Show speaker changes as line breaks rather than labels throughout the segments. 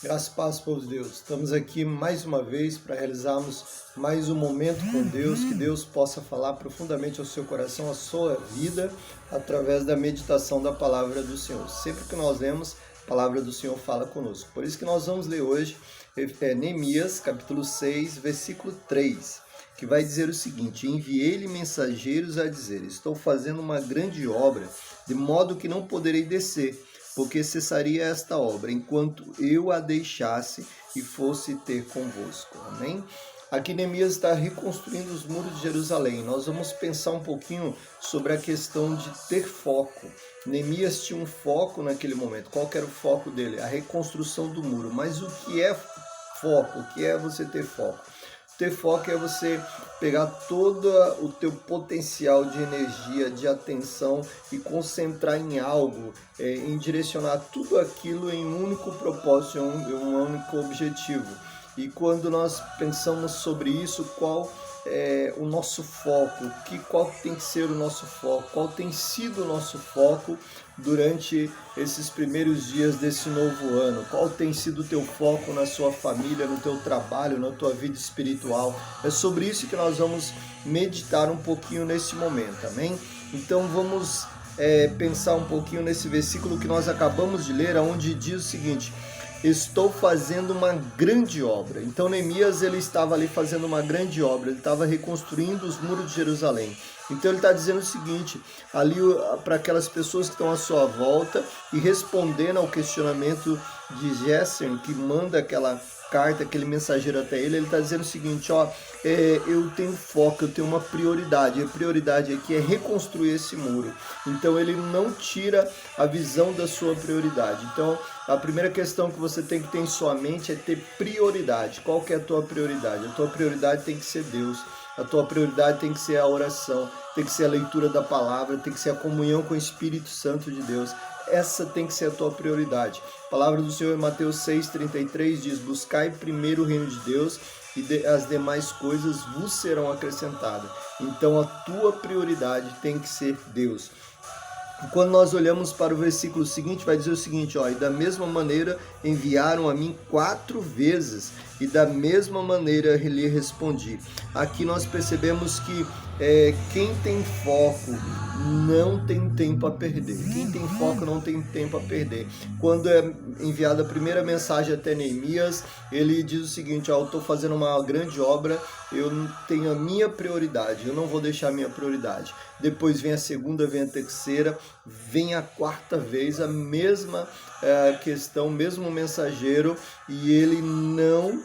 Graças e paz, povo de Deus. Estamos aqui mais uma vez para realizarmos mais um momento com Deus, que Deus possa falar profundamente ao seu coração, à sua vida, através da meditação da palavra do Senhor. Sempre que nós lemos, a palavra do Senhor fala conosco. Por isso que nós vamos ler hoje Neemias, capítulo 6, versículo 3, que vai dizer o seguinte: enviei-lhe mensageiros a dizer, estou fazendo uma grande obra, de modo que não poderei descer, porque cessaria esta obra, enquanto eu a deixasse e fosse ter convosco. Amém? Aqui Neemias está reconstruindo os muros de Jerusalém. Nós vamos pensar um pouquinho sobre a questão de ter foco. Neemias tinha um foco naquele momento. Qual que era o foco dele? A reconstrução do muro. Mas o que é foco? O que é você ter foco? Ter foco é você pegar todo o teu potencial de energia, de atenção e concentrar em algo, em direcionar tudo aquilo em um único propósito, em um único objetivo. E quando nós pensamos sobre isso, qual é o nosso foco? Qual tem que ser o nosso foco? Qual tem sido o nosso foco durante esses primeiros dias desse novo ano? Qual tem sido o teu foco na sua família, no teu trabalho, na tua vida espiritual? É sobre isso que nós vamos meditar um pouquinho nesse momento, amém? Então vamos pensar um pouquinho nesse versículo que nós acabamos de ler, onde diz o seguinte: estou fazendo uma grande obra. Então Neemias ele estava ali fazendo uma grande obra, ele estava reconstruindo os muros de Jerusalém. Então ele está dizendo o seguinte, ali para aquelas pessoas que estão à sua volta e respondendo ao questionamento de Gesem, que manda aquela carta, aquele mensageiro até ele está dizendo o seguinte, eu tenho foco, eu tenho uma prioridade, a prioridade aqui é reconstruir esse muro. Então ele não tira a visão da sua prioridade. Então a primeira questão que você tem que ter em sua mente é ter prioridade. Qual que é a tua prioridade? A tua prioridade tem que ser Deus. A tua prioridade tem que ser a oração, tem que ser a leitura da palavra, tem que ser a comunhão com o Espírito Santo de Deus. Essa tem que ser a tua prioridade. A palavra do Senhor em Mateus 6,33 diz: buscai primeiro o reino de Deus e as demais coisas vos serão acrescentadas. Então a tua prioridade tem que ser Deus. E quando nós olhamos para o versículo seguinte, vai dizer o seguinte, e da mesma maneira enviaram a mim 4 vezes, e da mesma maneira lhe respondi. Aqui nós percebemos que quem tem foco não tem tempo a perder. Quem tem foco não tem tempo a perder. Quando é enviada a primeira mensagem até Neemias, ele diz o seguinte, eu estou fazendo uma grande obra, eu tenho a minha prioridade, eu não vou deixar a minha prioridade. Depois vem a segunda, vem a terceira, vem a quarta vez, a mesma questão, mesmo mensageiro, e ele não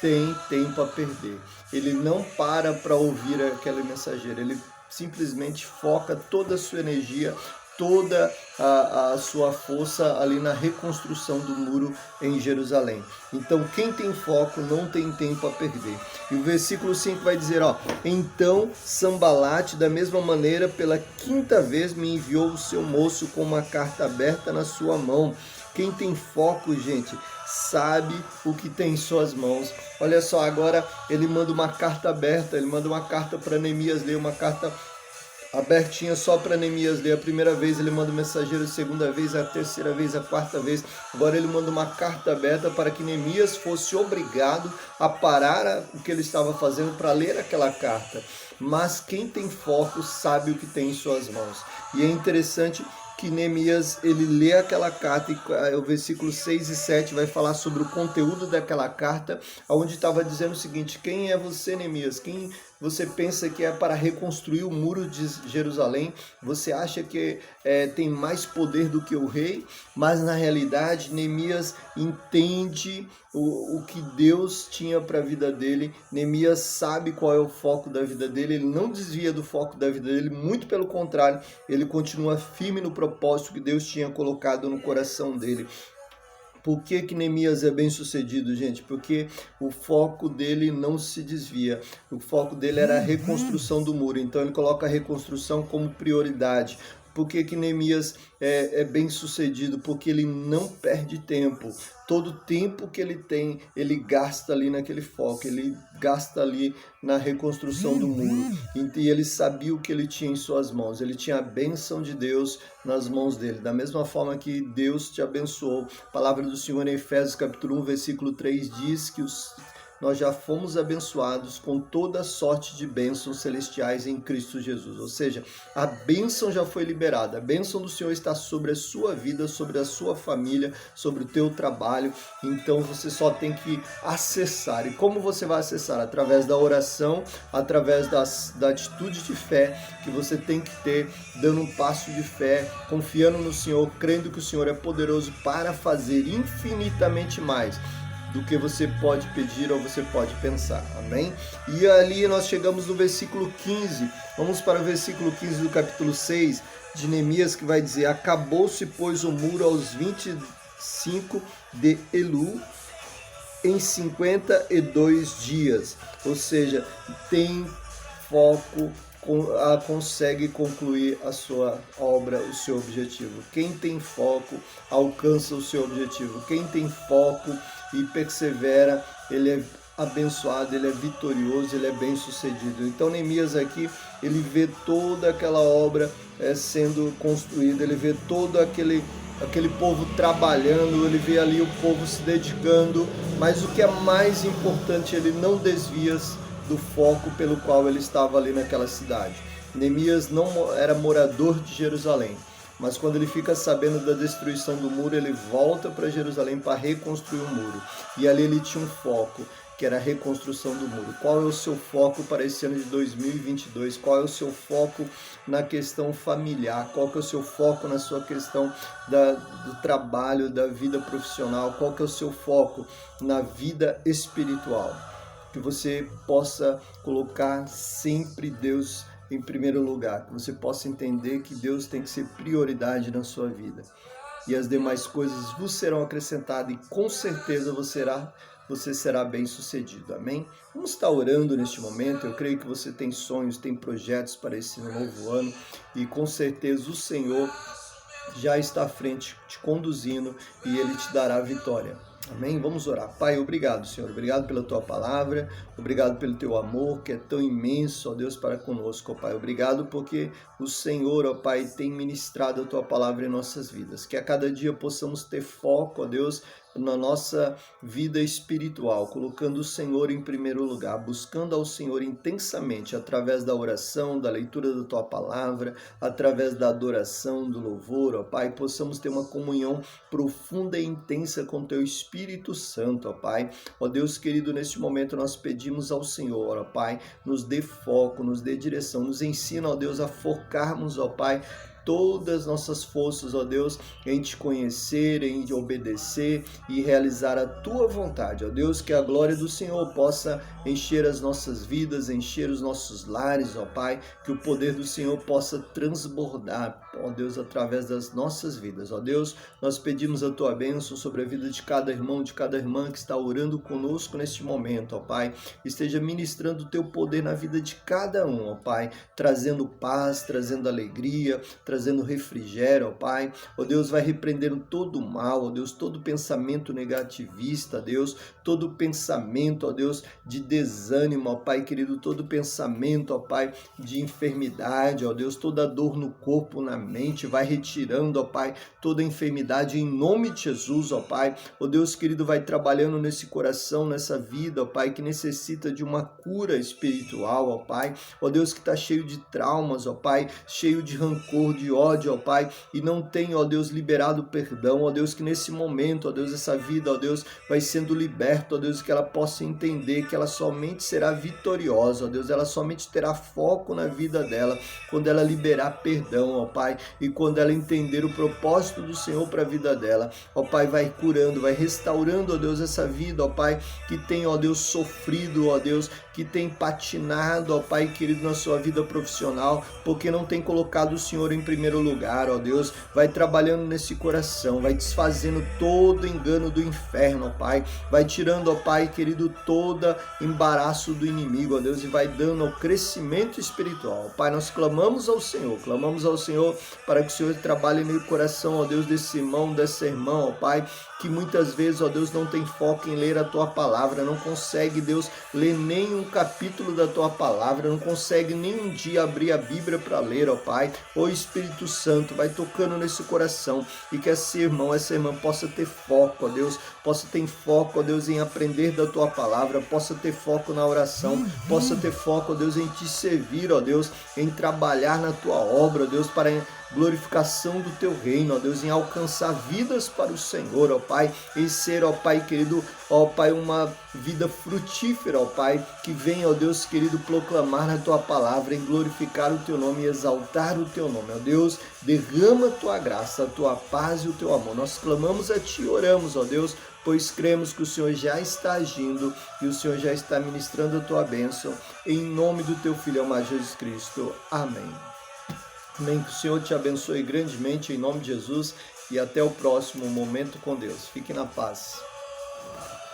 tem tempo a perder. Ele não para ouvir aquele mensageiro, ele simplesmente foca toda a sua energia, toda a sua força ali na reconstrução do muro em Jerusalém. Então quem tem foco não tem tempo a perder. E o versículo 5 vai dizer, então Sambalate da mesma maneira pela 5ª vez me enviou o seu moço com uma carta aberta na sua mão. Quem tem foco, gente, sabe o que tem em suas mãos. Olha só, agora ele manda uma carta aberta, ele manda uma carta para Neemias ler, uma carta abertinha só para Neemias ler. A primeira vez ele manda o mensageiro, a segunda vez, a terceira vez, a quarta vez. Agora ele manda uma carta aberta para que Neemias fosse obrigado a parar o que ele estava fazendo para ler aquela carta. Mas quem tem foco sabe o que tem em suas mãos. E é interessante que Neemias, ele lê aquela carta e o versículo 6 e 7 vai falar sobre o conteúdo daquela carta, onde estava dizendo o seguinte, quem é você, Neemias? Quem você pensa que é para reconstruir o muro de Jerusalém? Você acha que tem mais poder do que o rei? Mas na realidade, Neemias entende o que Deus tinha para a vida dele. Neemias sabe qual é o foco da vida dele, ele não desvia do foco da vida dele, muito pelo contrário, ele continua firme no propósito que Deus tinha colocado no coração dele. Por que Neemias é bem sucedido, gente? Porque o foco dele não se desvia. O foco dele era a reconstrução do muro. Então ele coloca a reconstrução como prioridade. Por que que Neemias é bem sucedido? Porque ele não perde tempo. Todo o tempo que ele tem, ele gasta ali naquele foco, ele gasta ali na reconstrução do muro. E ele sabia o que ele tinha em suas mãos, ele tinha a bênção de Deus nas mãos dele. Da mesma forma que Deus te abençoou. A palavra do Senhor em Efésios capítulo 1, versículo 3 diz que nós já fomos abençoados com toda sorte de bênçãos celestiais em Cristo Jesus. Ou seja, a bênção já foi liberada. A bênção do Senhor está sobre a sua vida, sobre a sua família, sobre o teu trabalho. Então você só tem que acessar. E como você vai acessar? Através da oração, através da atitude de fé que você tem que ter, dando um passo de fé, confiando no Senhor, crendo que o Senhor é poderoso para fazer infinitamente mais do que você pode pedir ou você pode pensar, amém? E ali nós chegamos no versículo 15, vamos para o versículo 15 do capítulo 6 de Neemias, que vai dizer: acabou-se, pois, o muro aos 25 de Elu, em 52 dias, ou seja, tem foco, consegue concluir a sua obra, o seu objetivo. Quem tem foco alcança o seu objetivo. Quem tem foco e persevera, ele é abençoado, ele é vitorioso, ele é bem sucedido. Então Neemias aqui, ele vê toda aquela obra sendo construída, ele vê todo aquele povo trabalhando, ele vê ali o povo se dedicando, mas o que é mais importante, ele não desvia do foco pelo qual ele estava ali naquela cidade. Neemias não era morador de Jerusalém, mas quando ele fica sabendo da destruição do muro, ele volta para Jerusalém para reconstruir o muro. E ali ele tinha um foco, que era a reconstrução do muro. Qual é o seu foco para esse ano de 2022? Qual é o seu foco na questão familiar? Qual que é o seu foco na sua questão do trabalho, da vida profissional? Qual que é o seu foco na vida espiritual? Que você possa colocar sempre Deus em primeiro lugar, que você possa entender que Deus tem que ser prioridade na sua vida. E as demais coisas vos serão acrescentadas e com certeza você será bem sucedido, amém? Vamos estar orando neste momento. Eu creio que você tem sonhos, tem projetos para esse novo ano e com certeza o Senhor já está à frente te conduzindo e Ele te dará a vitória. Amém? Vamos orar. Pai, obrigado, Senhor. Obrigado pela Tua palavra. Obrigado pelo Teu amor, que é tão imenso, ó Deus, para conosco, ó Pai. Obrigado porque o Senhor, ó Pai, tem ministrado a Tua palavra em nossas vidas. Que a cada dia possamos ter foco, ó Deus, na nossa vida espiritual, colocando o Senhor em primeiro lugar, buscando ao Senhor intensamente, através da oração, da leitura da Tua palavra, através da adoração, do louvor, ó Pai, possamos ter uma comunhão profunda e intensa com Teu Espírito Santo, ó Pai. Ó Deus querido, neste momento nós pedimos ao Senhor, ó Pai, nos dê foco, nos dê direção, nos ensina, ó Deus, a focarmos, ó Pai, todas as nossas forças, ó Deus, em Te conhecer, em Te obedecer e realizar a Tua vontade, ó Deus, que a glória do Senhor possa encher as nossas vidas, encher os nossos lares, ó Pai, que o poder do Senhor possa transbordar, ó Deus, através das nossas vidas, ó Deus, nós pedimos a Tua bênção sobre a vida de cada irmão, de cada irmã que está orando conosco neste momento, ó Pai, esteja ministrando o Teu poder na vida de cada um, ó Pai, trazendo paz, trazendo alegria, trazendo refrigério, ó Pai. Ó Deus, vai repreendendo todo o mal, ó Deus, todo pensamento negativista, Deus, todo pensamento, ó Deus, de desânimo, ó Pai querido, todo pensamento, ó Pai, de enfermidade, ó Deus, toda dor no corpo, na mente, vai retirando, ó Pai, toda enfermidade em nome de Jesus, ó Pai. Ó Deus querido, vai trabalhando nesse coração, nessa vida, ó Pai, que necessita de uma cura espiritual, ó Pai. Ó Deus, que está cheio de traumas, ó Pai, cheio de rancor, de ódio, ó Pai, e não tem, ó Deus, liberado perdão, ó Deus, que nesse momento, ó Deus, essa vida, ó Deus, vai sendo liberta, ó Deus, que ela possa entender que ela somente será vitoriosa, ó Deus, ela somente terá foco na vida dela, quando ela liberar perdão, ó Pai, e quando ela entender o propósito do Senhor para a vida dela, ó Pai, vai curando, vai restaurando, ó Deus, essa vida, ó Pai, que tem, ó Deus, sofrido, ó Deus, que tem patinado, ó Pai querido, na sua vida profissional, porque não tem colocado o Senhor em primeiro lugar, ó Deus, vai trabalhando nesse coração, vai desfazendo todo engano do inferno, ó Pai, vai tirando, ó Pai querido, todo embaraço do inimigo, ó Deus, e vai dando ao crescimento espiritual. Pai, nós clamamos ao Senhor para que o Senhor trabalhe no coração, ó Deus, desse irmão, dessa irmã, ó Pai, que muitas vezes, ó Deus, não tem foco em ler a Tua palavra, não consegue, Deus, ler nem um capítulo da Tua palavra, não consegue nem um dia abrir a Bíblia para ler, ó Pai. Ô Espírito Santo, vai tocando nesse coração e que esse irmão, essa irmã possa ter foco, ó Deus, possa ter foco, ó Deus, em aprender da Tua palavra, possa ter foco na oração, possa ter foco, ó Deus, em Te servir, ó Deus, em trabalhar na Tua obra, ó Deus, para glorificação do Teu reino, ó Deus, em alcançar vidas para o Senhor, ó Pai, em ser, ó Pai querido, ó Pai, uma vida frutífera, ó Pai, que venha, ó Deus querido, proclamar a Tua palavra, em glorificar o Teu nome e exaltar o Teu nome, ó Deus, derrama a Tua graça, a Tua paz e o Teu amor. Nós clamamos a Ti e oramos, ó Deus, pois cremos que o Senhor já está agindo e o Senhor já está ministrando a Tua bênção, em nome do Teu Filho amado Jesus Cristo. Amém. Amém. Que o Senhor te abençoe grandemente em nome de Jesus e até o próximo momento com Deus. Fique na paz.